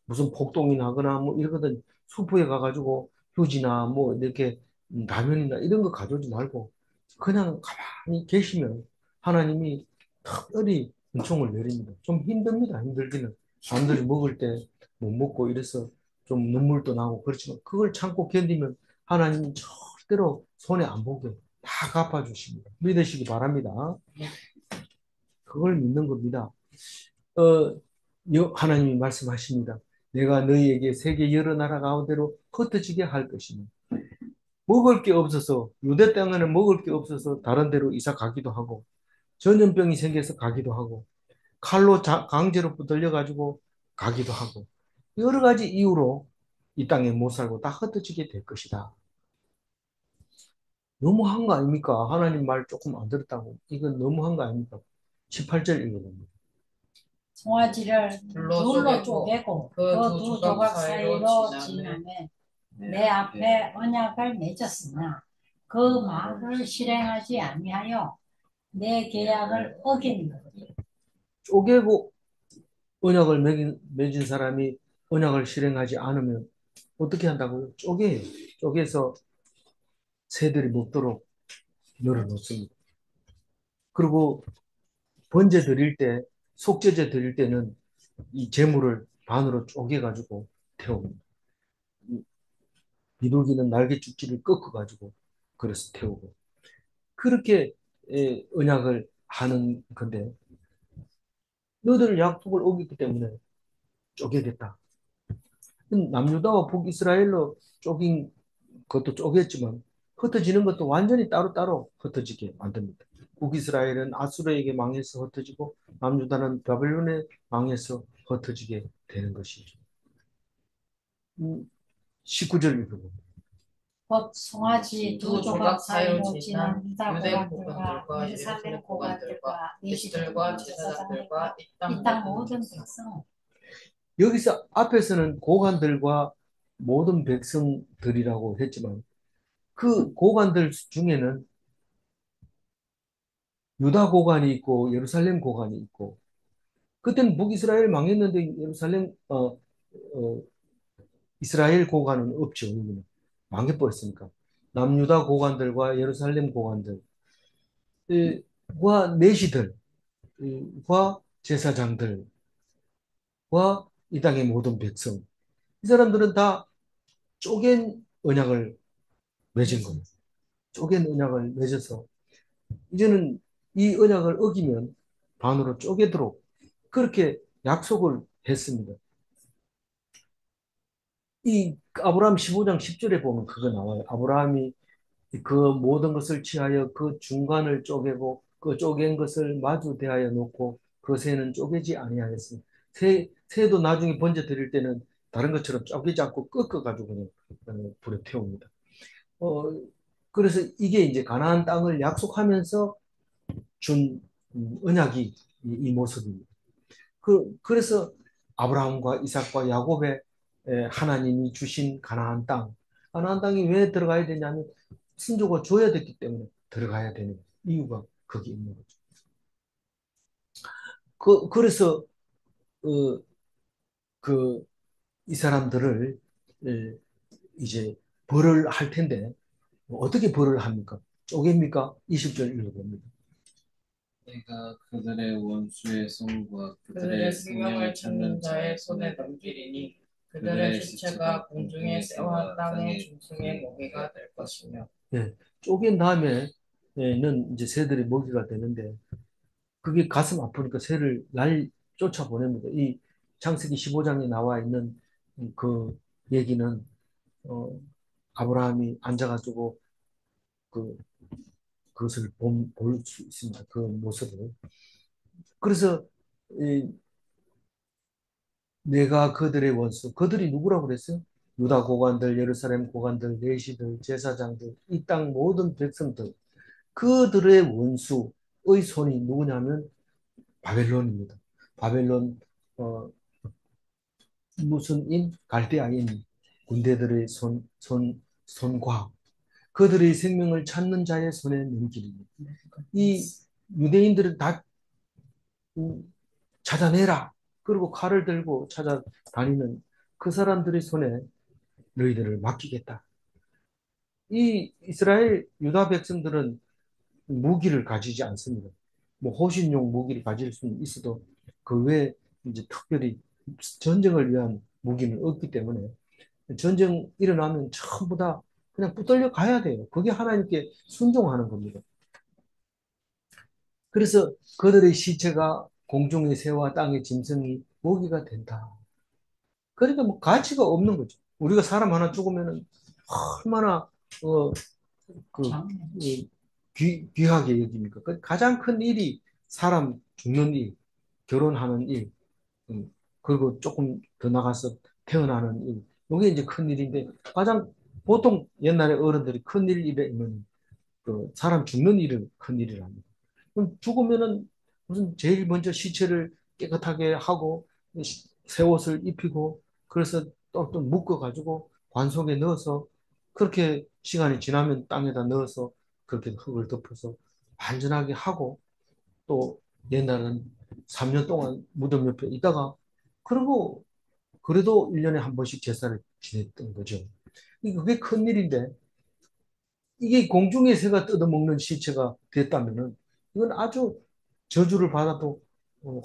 무슨 폭동이 나거나 뭐 이러거든 수포에 가가지고 휴지나 뭐 이렇게 라면이나 이런 거 가져오지 말고 그냥 가만히 계시면 하나님이 특별히 은총을 내립니다. 좀 힘듭니다. 힘들기는. 사람들이 먹을 때 못 먹고 이래서 좀 눈물도 나고 그렇지만 그걸 참고 견디면 하나님이 절대로 손해 안 보게 다 갚아주십니다. 믿으시기 바랍니다. 그걸 믿는 겁니다. 어, 하나님이 말씀하십니다. 내가 너희에게 세계 여러 나라 가운데로 흩어지게 할 것이니 먹을 게 없어서 유대 땅에는 먹을 게 없어서 다른 데로 이사 가기도 하고 전염병이 생겨서 가기도 하고 칼로 강제로 붙들려 가지고 가기도 하고 여러 가지 이유로 이 땅에 못 살고 다 흩어지게 될 것이다. 너무한 거 아닙니까? 하나님 말 조금 안 들었다고. 이건 너무한 거 아닙니까? 18절 읽어봅니다. 송아지를 둘로 둘로 쪼개고 쪼개고 그 그 두 두 조각 조각 사이로 사이로 지나매 지나매 내 앞에 언약을 맺었으나 그 말을 실행하지 아니하여 내 계약을 어긴 것. 쪼개고 언약을 맺은 사람이 언약을 실행하지 않으면 어떻게 한다고요? 쪼개요. 쪼개서 새들이 먹도록 열어놓습니다. 그리고 번제 드릴 때, 속죄제 드릴 때는 이 제물을 반으로 쪼개가지고 태웁니다. 비둘기는 날개죽지를 꺾어가지고 그래서 태우고 그렇게 언약을 하는 건데 너희들 약속을 어겼기 때문에 쪼개겠다. 남유다와 북이스라엘로 쪼긴 것도 쪼갰지만 흩어지는 것도 완전히 따로따로 흩어지게 만듭니다. 북이스라엘은 아수르에게 망해서 흩어지고 남유다는 바벨론에 망해서 흩어지게 되는 것이죠. 19절 읽어봅니다. 곧 송아지 두 두 조각 조각 사이로 사이로 지난 지난 유다 유대 고관들과 고관들과 예루살렘 예루살렘 고관들과 고관들과 내시들과 내시들과 제사장들과 제사장들과 이 이 땅 땅 모든 모든 백성 백성 여기서 앞에서는 고관들과 모든 백성들이라고 했지만 그 고관들 중에는 유다 고관이 있고 예루살렘 고관이 있고 그때는 북이스라엘 망했는데 예루살렘 이스라엘 고관은 없죠. 망해버렸으니까 남유다 고관들과 예루살렘 고관들과 내시들과 제사장들과 이 땅의 모든 백성 이 사람들은 다 쪼갠 언약을 맺은 거예요. 쪼갠 언약을 맺어서 이제는 이 언약을 어기면 반으로 쪼개도록 그렇게 약속을 했습니다. 이 아브라함 15장 10절에 보면 그거 나와요. 아브라함이 그 모든 것을 취하여 그 중간을 쪼개고 그 쪼갠 것을 마주 대하여 놓고 그 새는 쪼개지 아니하였습니다. 새도 나중에 번제 드릴 때는 다른 것처럼 쪼개지 않고 꺾어가지고 그냥 불에 태웁니다. 어, 그래서 이게 이제 가나안 땅을 약속하면서 준 언약이 이 모습입니다. 그래서 아브라함과 이삭과 야곱의 하나님이 주신 가나안 땅이 왜 들어가야 되냐면 선조가 줘야 됐기 때문에 들어가야 되는 이유가 거기 있는 거죠. 그래서 어, 이 사람들을 이제 벌을 할 텐데 어떻게 벌을 합니까? 쪼갭니까? 20절 읽어봅니다. 내가 그들의 원수의 손과 그들의 그들의 생명을 생명을 찾는 자의 손에 넘기리니 그들의 시체가 공중의 새와 땅의 짐승의 먹이가 될 것이며 예, 쪼갠 다음에는 이제 새들이 먹이가 되는데 그게 가슴 아프니까 새를 쫓아보냅니다. 이 창세기 15장에 나와 있는 그 얘기는 어, 아브라함이 앉아가지고 그 그것을 볼 수 있습니다. 그 모습을. 그래서 이, 내가 그들의 원수, 그들이 누구라고 그랬어요? 유다 고관들, 예루살렘 고관들, 레시들, 제사장들, 이 땅 모든 백성들, 그들의 원수의 손이 누구냐면 바벨론입니다. 바벨론 무슨 인? 갈대아인 군대들의 손과 그들의 생명을 찾는 자의 손에 넘기리니 이 유대인들은 다 찾아내라. 그리고 칼을 들고 찾아다니는 그 사람들의 손에 너희들을 맡기겠다. 이 이스라엘 유다 백성들은 무기를 가지지 않습니다. 뭐 호신용 무기를 가질 수는 있어도 그 외에 이제 특별히 전쟁을 위한 무기는 없기 때문에 전쟁 일어나면 전부 다 그냥 붙들려 가야 돼요. 그게 하나님께 순종하는 겁니다. 그래서 그들의 시체가 공중의 새와 땅의 짐승이 먹이가 된다. 그러니까 뭐 가치가 없는 거죠. 우리가 사람 하나 죽으면은 얼마나 그 귀하게 여깁니까? 그 가장 큰 일이 사람 죽는 일, 결혼하는 일, 그리고 조금 더 나가서 태어나는 일. 이게 이제 큰 일인데 가장 보통 옛날에 어른들이 큰 일이면 그 사람 죽는 일을 큰 일이라 합니다. 그럼 죽으면은 무슨 제일 먼저 시체를 깨끗하게 하고 새 옷을 입히고 그래서 또 묶어가지고 관속에 넣어서 그렇게 시간이 지나면 땅에다 넣어서 그렇게 흙을 덮어서 완전하게 하고 또 옛날은 3년 동안 무덤 옆에 있다가 그리고 그래도 1년에 한 번씩 제사를 지냈던 거죠. 그게 큰 일인데 이게 공중의 새가 뜯어먹는 시체가 됐다면은 이건 아주 저주를 받아도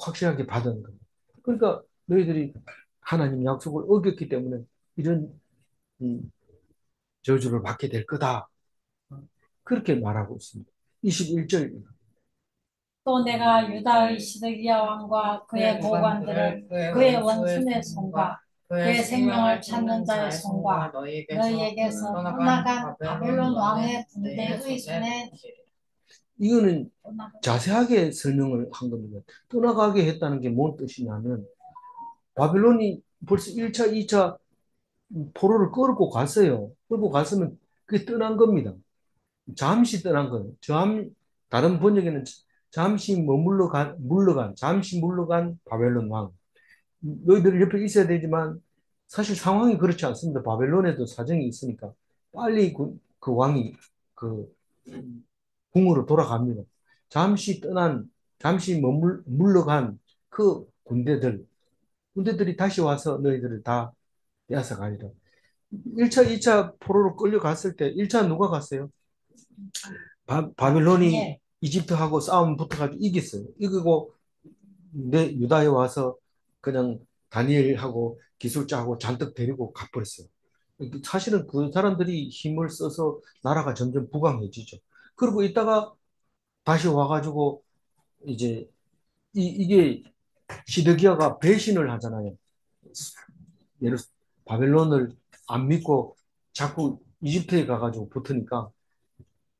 확실하게 받은 거예요. 그러니까 너희들이 하나님 약속을 어겼기 때문에 이런 음, 저주를 받게 될 거다. 그렇게 말하고 있습니다. 21절. 또 내가 유다의 시드기야 왕과 그의 고관들을 그의 원수의 손과 그의 생명을 찾는 자의 손과 너희에게서 떠나간 바벨론 왕의 군대의 손에 이거는 자세하게 설명을 한 겁니다. 떠나가게 했다는 게 뭔 뜻이냐면 바벨론이 벌써 1차, 2차 포로를 끌고 갔어요. 끌고 갔으면 그게 떠난 겁니다. 잠시 떠난 거예요. 다른 번역에는 잠시 잠시 물러간 바벨론 왕. 너희들 옆에 있어야 되지만 사실 상황이 그렇지 않습니다. 바벨론에도 사정이 있으니까 빨리 그 왕이 그 궁으로 돌아갑니다. 잠시 물러간 그 군대들이 다시 와서 너희들을 다 빼앗아 가리라. 1차, 2차 포로로 끌려갔을 때 1차 누가 갔어요? 바벨론이 예. 이집트하고 싸움 붙어가지고 이겼어요. 이기고 유다에 와서 그냥 다니엘하고 기술자하고 잔뜩 데리고 가버렸어요. 사실은 그 사람들이 힘을 써서 나라가 점점 부강해지죠. 그리고 이따가 다시 와가지고 이제 이게 시드기야가 배신을 하잖아요. 예를 바벨론을 안 믿고 자꾸 이집트에 가가지고 붙으니까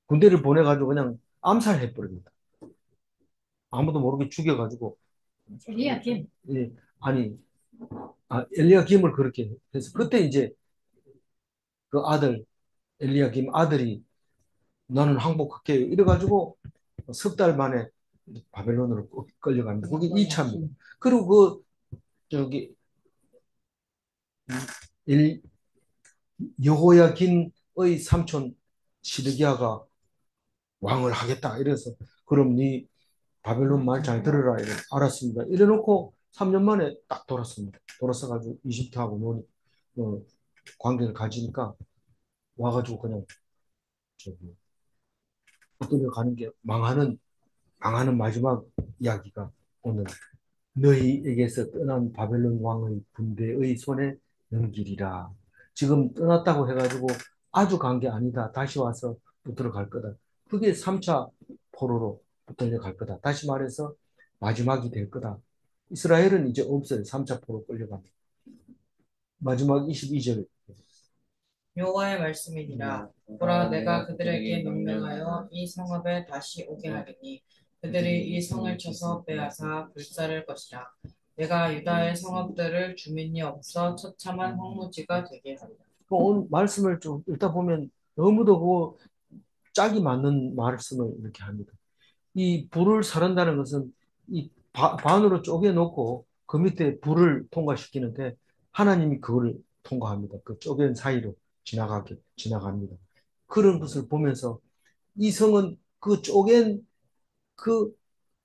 군대를 보내가지고 그냥 암살해 버립니다. 아무도 모르게 죽여가지고 엘리야kim. 예, 아니 엘리야김을 그렇게 해서 그때 이제 그 아들 엘리야김 아들이 나는 항복할게 이래가지고 석 달 만에 바벨론으로 끌려갑니다. 그게 2차입니다. 그리고 그 저기 여호야긴의 삼촌 시드기야가 왕을 하겠다 이래서 그럼 네 바벨론 말 잘 들으라 이래 알았습니다. 이래놓고 3년 만에 딱 돌았습니다. 돌아서가지고 이집트하고 논 관계를 가지니까 와가지고 그냥 저기 끌려가는 게 망하는 마지막 이야기가 오늘 너희에게서 떠난 바벨론 왕의 군대의 손에 넘기리라. 지금 떠났다고 해가지고 아주 간 게 아니다. 다시 와서 붙들어 갈 거다. 그게 3차 포로로 붙들려 갈 거다. 다시 말해서 마지막이 될 거다. 이스라엘은 이제 없어요. 3차 포로 끌려갑니다. 마지막 22절. 여호와의 말씀이니라. 보라, 내가 그들에게 명령하여 이 성읍에 다시 오게 하리니 그들이 이 성을 쳐서 빼앗아 불살을 것이라. 내가 유다의 성읍들을 주민이 없어 처참한 황무지가 되게 하리라. 오늘 말씀을 좀 읽다 보면 너무도 그 짝이 맞는 말씀을 이렇게 합니다. 이 불을 사른다는 것은 이 반으로 쪼개놓고 그 밑에 불을 통과시키는데 하나님이 그걸 통과합니다. 그 쪼갠 사이로 지나갑니다. 그런 것을 보면서 이 성은 그 쪼갠 그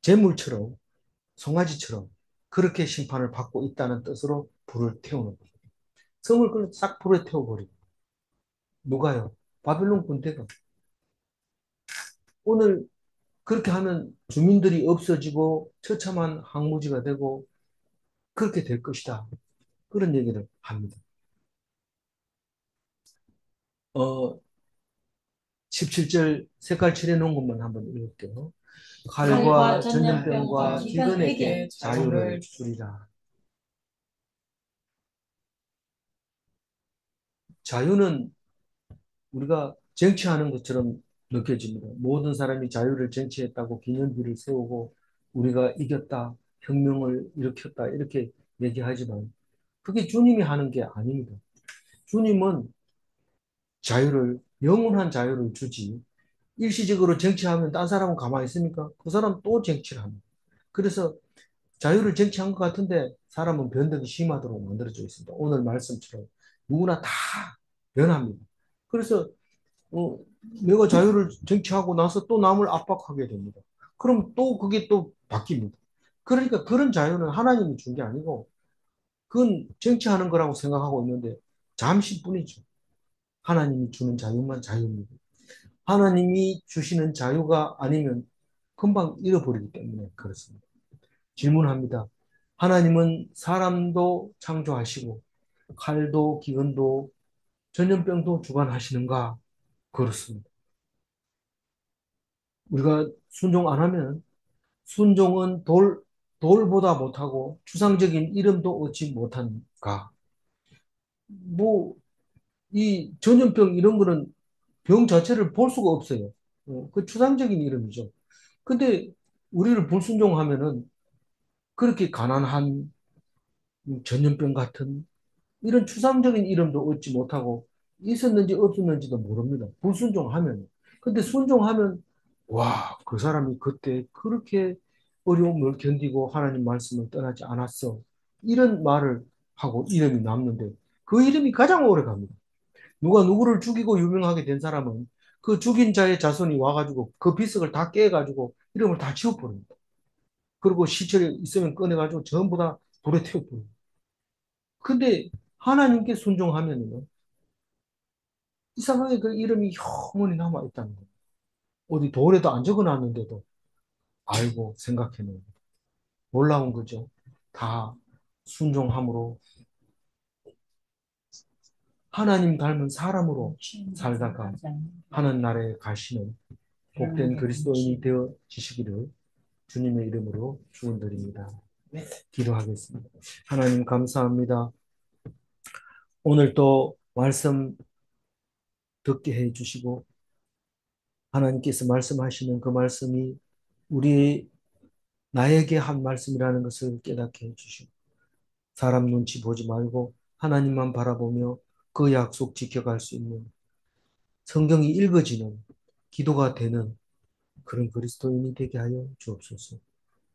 재물처럼 송아지처럼 그렇게 심판을 받고 있다는 뜻으로 불을 태우는 거예요. 성을 그냥 싹 불에 태워버리고 누가요? 바빌론 군대가 오늘 그렇게 하면 주민들이 없어지고 처참한 항무지가 되고 그렇게 될 것이다. 그런 얘기를 합니다. 17절 색깔 칠해놓은 것만 한번 읽을게요. 칼과 전염병과 기근에게 자유를 주리라. 자유는 우리가 쟁취하는 것처럼 느껴집니다. 모든 사람이 자유를 쟁취했다고 기념비를 세우고 우리가 이겼다, 혁명을 일으켰다 이렇게 얘기하지만 그게 주님이 하는 게 아닙니다. 주님은 영원한 자유를 주지 일시적으로 쟁취하면 딴 사람은 가만히 있습니까? 그 사람 또 쟁취를 합니다. 그래서 자유를 쟁취한 것 같은데 사람은 변덕이 심하도록 만들어져 있습니다. 오늘 말씀처럼 누구나 다 변합니다. 그래서 어, 내가 자유를 쟁취하고 나서 또 남을 압박하게 됩니다. 그럼 또 그게 또 바뀝니다. 그러니까 그런 자유는 하나님이 준 게 아니고 그건 쟁취하는 거라고 생각하고 있는데 잠시뿐이죠. 하나님이 주는 자유만 자유입니다. 하나님이 주시는 자유가 아니면 금방 잃어버리기 때문에 그렇습니다. 질문합니다. 하나님은 사람도 창조하시고 칼도 기근도 전염병도 주관하시는가? 그렇습니다. 우리가 순종 안 하면 순종은 돌보다 못하고 추상적인 이름도 얻지 못한가? 뭐, 이 전염병 이런 거는 병 자체를 볼 수가 없어요. 그 추상적인 이름이죠. 근데 우리를 불순종하면은 그렇게 가난한 전염병 같은 이런 추상적인 이름도 얻지 못하고 있었는지 없었는지도 모릅니다. 불순종하면. 근데 순종하면 와, 그 사람이 그때 그렇게 어려움을 견디고 하나님 말씀을 떠나지 않았어. 이런 말을 하고 이름이 남는데 그 이름이 가장 오래 갑니다. 누가 누구를 죽이고 유명하게 된 사람은 그 죽인 자의 자손이 와가지고 그 비석을 다 깨가지고 이름을 다 지워버립니다. 그리고 시체를 있으면 꺼내가지고 전부 다 불에 태워버립니다. 근데 하나님께 순종하면요. 이상하게 그 이름이 영원히 남아있다는 거예요. 어디 돌에도 안 적어놨는데도 알고 생각해내요. 놀라운 거죠. 다 순종함으로 하나님 닮은 사람으로 살다가 하는 나라에 가시는 복된 그리스도인이 되어지시기를 주님의 이름으로 축원드립니다. 기도하겠습니다. 하나님 감사합니다. 오늘 또 말씀 듣게 해주시고 하나님께서 말씀하시는 그 말씀이 우리 나에게 한 말씀이라는 것을 깨닫게 해주시고 사람 눈치 보지 말고 하나님만 바라보며 그 약속 지켜갈 수 있는 성경이 읽어지는 기도가 되는 그런 그리스도인이 되게 하여 주옵소서.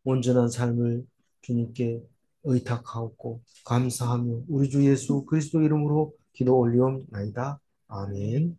온전한 삶을 주님께 의탁하옵고 감사하며 우리 주 예수 그리스도 이름으로 기도 올리옵나이다. 아멘.